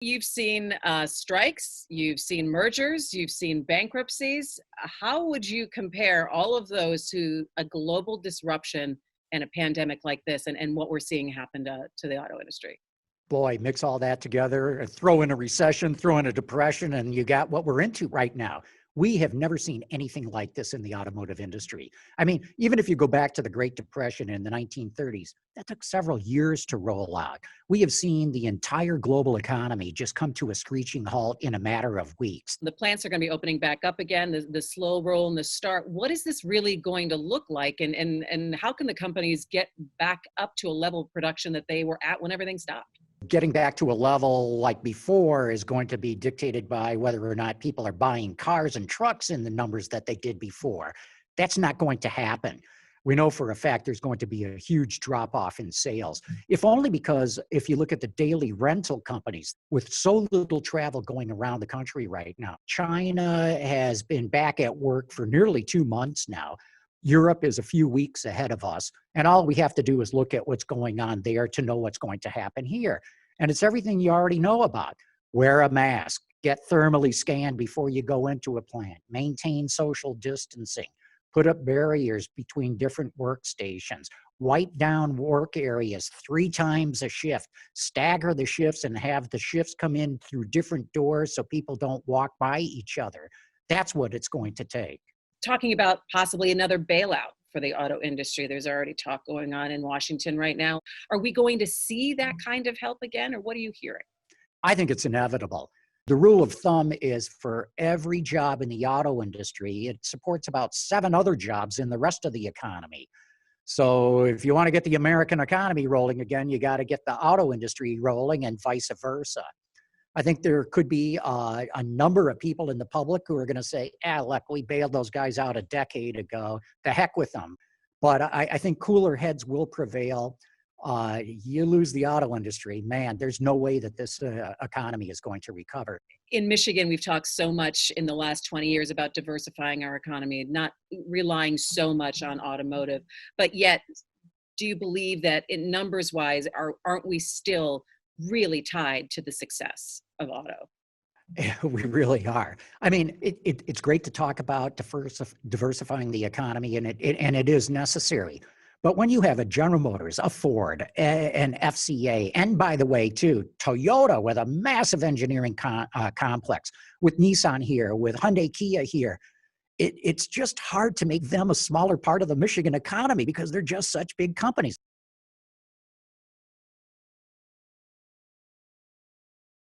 You've seen strikes, you've seen mergers, you've seen bankruptcies. How would you compare all of those to a global disruption and a pandemic like this and what we're seeing happen to the auto industry? Boy, mix all that together, throw in a recession, throw in a depression, and you got what we're into right now. We have never seen anything like this in the automotive industry. I mean, even if you go back to the Great Depression in the 1930s, that took several years to roll out. We have seen the entire global economy just come to a screeching halt in a matter of weeks. The plants are going to be opening back up again, the slow roll and the start. What is this really going to look like? And how can the companies get back up to a level of production that they were at when everything stopped? Getting back to a level like before is going to be dictated by whether or not people are buying cars and trucks in the numbers that they did before. That's not going to happen. We know for a fact there's going to be a huge drop off in sales, if only because if you look at the daily rental companies, with so little travel going around the country right now, China has been back at work for nearly 2 months now. Europe is a few weeks ahead of us. And all we have to do is look at what's going on there to know what's going to happen here. And it's everything you already know about. Wear a mask, get thermally scanned before you go into a plant, maintain social distancing, put up barriers between different workstations, wipe down work areas 3 times a shift, stagger the shifts and have the shifts come in through different doors so people don't walk by each other. That's what it's going to take. Talking about possibly another bailout for the auto industry. There's already talk going on in Washington right now. Are we going to see that kind of help again, or what are you hearing? I think it's inevitable. The rule of thumb is for every job in the auto industry, it supports about 7 other jobs in the rest of the economy. So if you want to get the American economy rolling again, you got to get the auto industry rolling and vice versa. I think there could be a number of people in the public who are going to say, look, we bailed those guys out a decade ago. The heck with them. But I think cooler heads will prevail. You lose the auto industry, man, there's no way that this economy is going to recover. In Michigan, we've talked so much in the last 20 years about diversifying our economy, not relying so much on automotive. But yet, do you believe that in numbers wise, aren't we still really tied to the success of auto? We really are. I mean, it's great to talk about diversifying the economy, and it is necessary. But when you have a General Motors, a Ford, an FCA, and by the way, too, Toyota with a massive engineering complex, with Nissan here, with Hyundai Kia here, it's just hard to make them a smaller part of the Michigan economy because they're just such big companies.